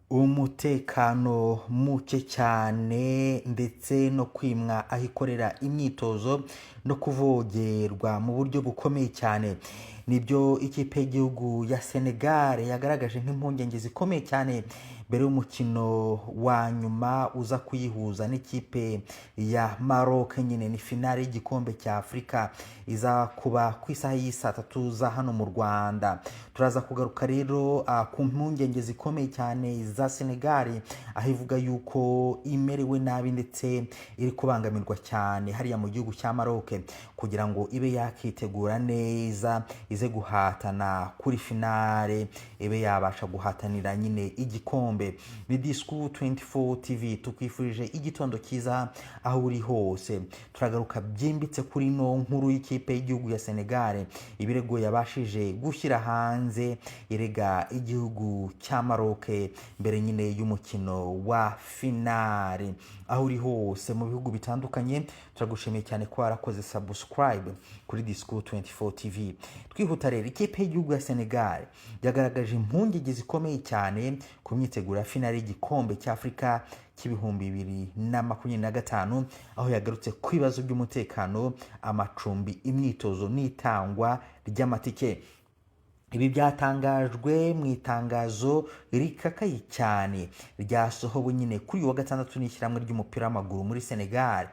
umutekano muke cyane ndetse no kwimwa aho ikorera imyitozo no kuvogerwa mu buryo bukomeye cyane nibyo ikipe y'igihugu ya Senegal yagaragaje nk'impungenge zikomeye cyane mbere y'umukino wa nyuma uza kuyihuza n'ikipe ya Maroc. Nyine ni finale y'igikombe cya Afurika iza kuba ku isaha y'isa 3 za hano mu Rwanda. Turaza kugaruka rero ku mpungenge zikomeye cyane za Senegal aho ivuga yuko imerewe nabi ndetse iri kubangamirwa cyane hariya mu gihugu cya Maroc kugira ngo ibe yakitegura neza ize guhatana kuri finale ibe yabasha guhatanira nyine igikombe. Ni Discours 24 TV tukwifurije igitondo cyiza aho uri hose. Turagaruka byimbitse kuri no nkuru y'ikipe y'igihugu ya Senegal ibirego yabashije gushyira hanze irega igihugu cya Maroc mbere nyine y'umukino wa finale. Aho uri hose mu bihugu bitandukanye turagushimiye cyane ko warakoze subscribe kuri Discours 24 TV. Twihuta rero, ikipe y'igihugu ya Senegal yagaragaje impungenge zikomeye cyane ku myiteguro ya finale y'igikombe cya Afurika cy'ibihumbi 2025 aho yagarutse ku bibazo by'umutekano, amacumbi, imyitozo n'itangwa ry'amatike. Ibi byatangajwe mu itangazo rikakaye cyane ryasohowe nyine kuri wa gatandatu n'ishyirahamwe ry'umupira w'amaguru muri Senegal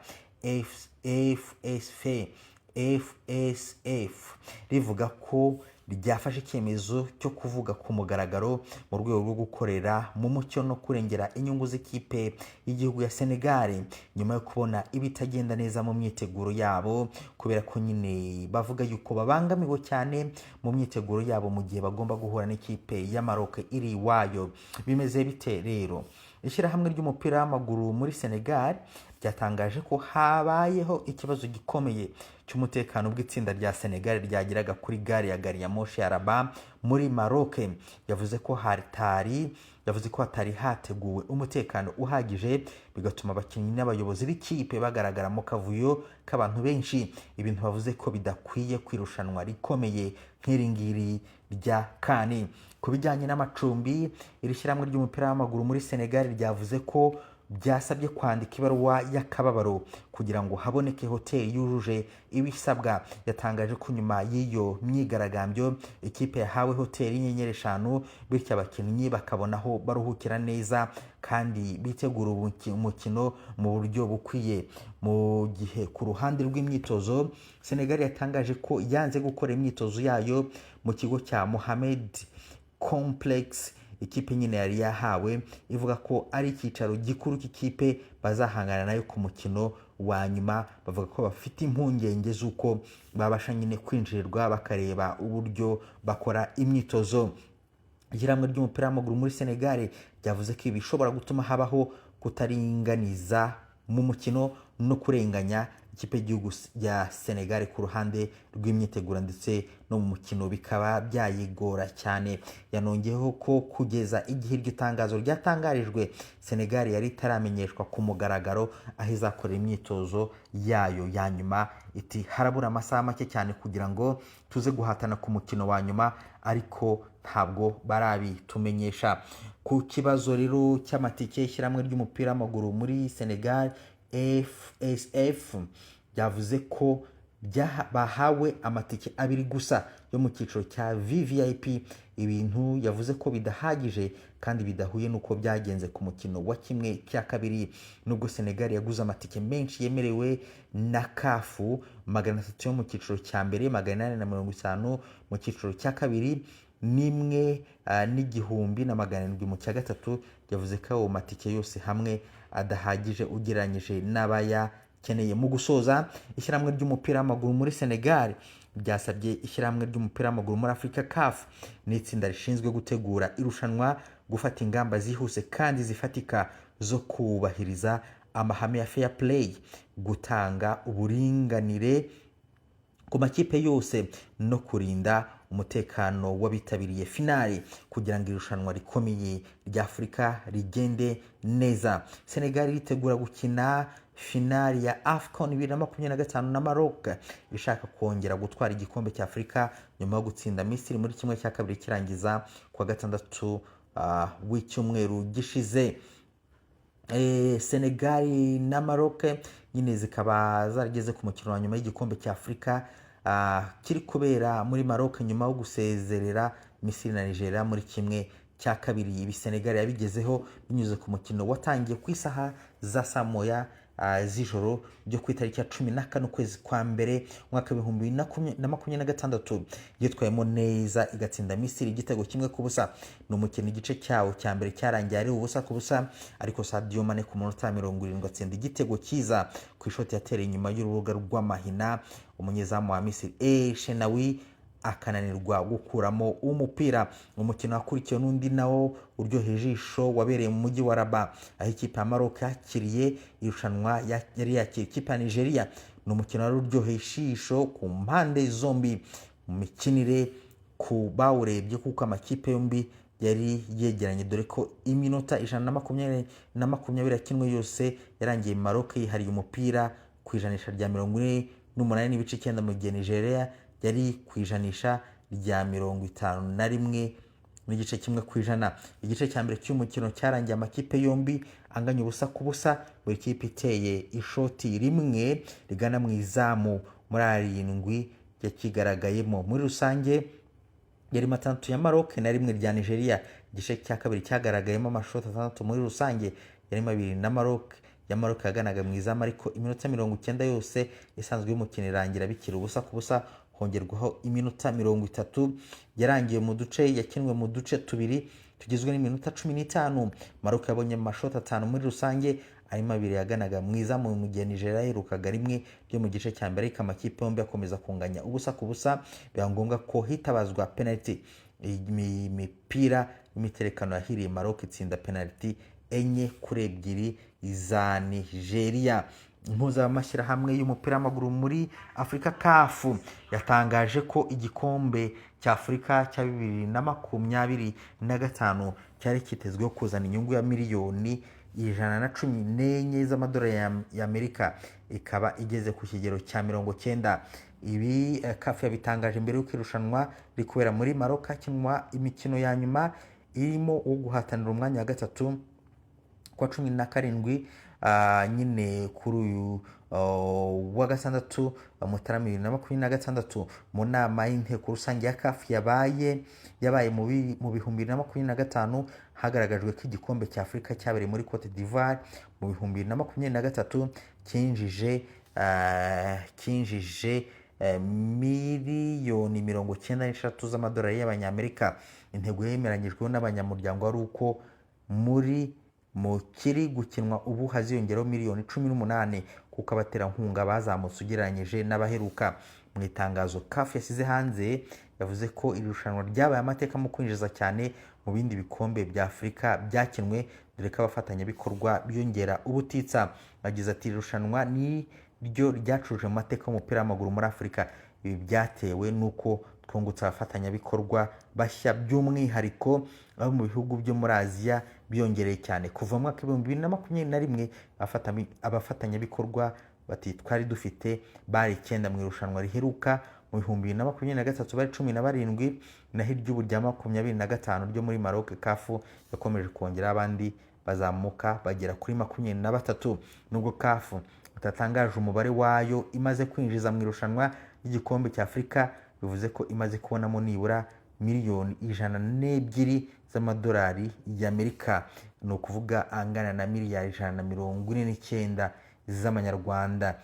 FSF rivuga ko ryafashe icyemezo cyo kuvuga ku mugaragaro mu rwego rwo gukorera mu mucyo no kurengera inyungu z'ikipe y'igihugu ya Senegal nyuma yo kubona ibitagenda neza mu myiteguro yabo, kubera ko nyine bavuga yuko babangamiwe cyane mu myiteguro yabo mu gihe bagomba guhura n'ikipe ya Maroc iri iwayo. Bimeze bite rero? Ishyirahamwe ry'umupira w'amaguru muri Senegal ryatangaje ko habayeho ikibazo gikomeye cy'umutekano bw'itsinda rya Senegal ryagiraga kuri gare ya moshi ya Rabat muri Maroc. Yavuze ko hatari hateguwe umutekano uhagije bigatuma abakinnyi n'abayobozi b'ikipe bagaragara mu kavuyo k'abantu benshi, ibintu bavuze ko bidakwiye kwirushanwa rikomeye nk'iri ngiri rya CAN. Ku bijyanye n'amacumbi, iri shyirahamwe ry'umupira w'amaguru muri Senegal ryavuze ko byasabye kwandika ibaruwa y'akababaro kugira ngo haboneke hoteli yujuje ibisabwa. Yatangaje ko nyuma y'iyo myigaragambyo ikipe yahawe hoteli y'inyenyeri 5 bityo abakinnyi bakabona aho baruhukira neza kandi bitegura umukino mu buryo bukwiye. Mu gihe ku ruhande rw'imyitozo, Senegal yatangaje ko yanze gukora imyitozo yayo mu kigo cya Mohamed Complex ikipe nyine yari yahawe, ivuga ko ari icyicaro gikuru cy'ikipe bazahangana nayo ku mukino wa nyuma. Bavuga ko bafite impungenge z'uko babasha nyine kwinjirirwa bakareba uburyo bakora imyitozo. Ishyirahamwe ry'umupira w'amaguru muri Senegal ryavuze ko ibi bishobora gutuma habaho kutaringaniza mu mukino no kurenganya ikipe y'igihugu ya Senegal ku ruhande rw'imyiteguro ndetse no mu mukino bikaba byayigora cyane. Yanongeyeho ko kugeza igihe iryo tangazo ryatangarijwe Senegal yari itaramenyeshwa ku mugaragaro aho izakorera imyitozo yayo ya nyuma. Iti harabura amasaha make cyane kugira ngo tuze guhatana ku mukino wa nyuma, ariko ntabwo barabitumenyesha. Ku kibazo rero cy'amatike, ishyirahamwe ry'umupira w'amaguru muri Senegal FSF yavuze ko bahawe amatike 2 gusa yo mu cyiciro cya VVIP, ibintu yavuze ko bidahagije kandi bidahuye nuko byagenze ku mukino wa 1/2. Nubwo Senegal yaguze amatike menshi yemerewe na CAF 300 yo mu cyiciro cya mbere, 850 mu cyiciro cya kabiri, nimwe n'igihumbi na 700 mu cya gatatu, yavuze ko ayo matike yose hamwe adahagije ugereranyije n'abayakeneye. Mu gusoza, ishyirahamwe ry'umupira w'amaguru muri Senegal ryasabye ishyirahamwe ry'umupira w'amaguru muri Afurika CAF n'itsinda rishinzwe gutegura irushanwa gufata ingamba zihuse kandi zifatika zo kubahiriza amahame ya fair play, gutanga uburinganire ku makipe yose no kurinda umutekano w'abitabiriye finale kugira ngo irushanwa rikomeye rya Afurika rigende neza. Senegal ritegura gukina finale ya AFCON 2025 na Maroc ishaka kongera gutwara igikombe cya Afurika nyuma yo gutsinda Misiri muri 1/2 kirangiza kwa gatandatu w'icyumweru gishize. Senegal na Maroc nyine zikaba zarageze ku mukino wa nyuma y'igikombe cya Afurika kiri kubera muri Maroc nyuma yo gusezerera Misiri na Nigeria muri kimwe cya kabiri. Ibi Senegal yabigezeho binyuze ku mukino watangiye ku isaha za saa moya z'ijoro byo ku itariki ya 14 ukwezi kwa mbere mwaka 2026 yitwayemo neza igatsinda Misiri igitego kimwe ku busa. Ni umukino igice cyawo cya mbere cyarangiye ari ubusa ku busa, ariko Sadio Mane ku munota 70 atsinda igitego cyiza ku ishoti yatereye inyuma y'urubuga rw'amahina umunyezamu wa Misiri Shenawi akananirwa gukuramo umupira. Umukino wakurikiye n'undi nawo uryoheye ijisho wabereye mu mujyi wa Rabat, aho ikipe ya Maroc yakiriye irushanwa yari yakiriye ikipe ya Nigeria. Ni umukino wari uryoheye ijisho ku mpande zombi mu mikinire ku bawurebye, kuko amakipe yombi yari yegeranye, dore ko iminota 120 yakinwe yose yarangiye Maroc yihariye umupira ku ijanisha rya 48.9 mu gihe Nigeria yari ku ijanisha rya 51.1%. Igice cya mbere cy'umukino cyarangiye amakipe yombi anganya ubusa ku busa, buri kipe iteye ishoti rimwe rigana mu izamu muri 7 yakigaragayemo. Muri rusange yari 6 ya Maroc na 1 rya Nigeria. Igice cya kabiri cyagaragayemo amashoti 6 muri rusange, yari 2 na Maroc yaganaga mu izamu, ariko iminota 90 yose isanzwe y'umukino irangira bikiri ubusa ku busa, hongerwaho iminota 30 yarangiye mu duce yakinwe mu duce tubiri tugizwe n'iminota 15. Maroc yabonye amashoti 5 muri rusange, arimo 2 yaganaga mu izamu mu gihe Nigeria yirukaga rimwe byo mu gice cya mbere, ikamakipe yombi akomeza kunganya ubusa ku busa. Biba ngombwa ko hitabazwa penalty. Imipira y'imiterekano yahiriye Maroc itsinda penalty 4-2 za Nigeria. Impuzamashyirahamwe y'umupira w'amaguru muri Afurika CAF yatangaje ko igikombe cya Afurika cya 2025 cyari kitezweho kuzana inyungu ya miliyoni 114 z'amadolari y'Amerika, ikaba igeze ku kigero cya 90. Ibi CAF yabitangaje mbere y'uko irushanwa rikubera muri Maroc hakinwa imikino ya nyuma irimo wo guhatanira umwanya wa gatatu kwa 17 nyine kuri uyu wa gatandatu Mutarama 2026 mu nama y'inteko rusange ya CAF yabaye mu 2025. Hagaragajwe ko igikombe cya Afurika cyabereye muri Cote d'Ivoire mu 2023 kinjije miliyoni 93 z'amadolari y'abanyamerika. Intego yemeranyijweho n'abanyamuryango ari uko mu kiri gukinwa ubu haziyongeraho miliyoni 18 kuko abaterankunga bazamutse ugereranyije n'abaheruka. Mu itangazo CAF yasize hanze yavuze ko iri rushanwa ryabaye amateka mu kwinjiza cyane mu bindi bikombe bya Afurika byakinwe, dore ko abafatanyabikorwa byongera ubutitsa. Bagize ati irushanwa ni ryo ryacuruje mu mateka y'umupira w'amaguru muri Afurika. Ibi byatewe nuko twungutse abafatanyabikorwa bashya, by'umwihariko abo mu bihugu byo muri Aziya byongereye cyane. Kuva mu mwaka 2021 abafatanyabikorwa bati twari dufite bari 9 mu irushanwa riheruka. Mu 2023 bari 17, naho iry'ubu rya 25 ryo muri Maroc CAF yakomeje kongera abandi bazamuka bagera kuri 23. Nubwo CAF itatangaje umubare wayo imaze kwinjiza mu irushanwa ry'igikombe cya Afurika, bivuze ko imaze kubonamo nibura miliyoni 102 z'amadolari y'Amerika, ni ukuvuga angana na miliyari 149 z'amanyarwanda.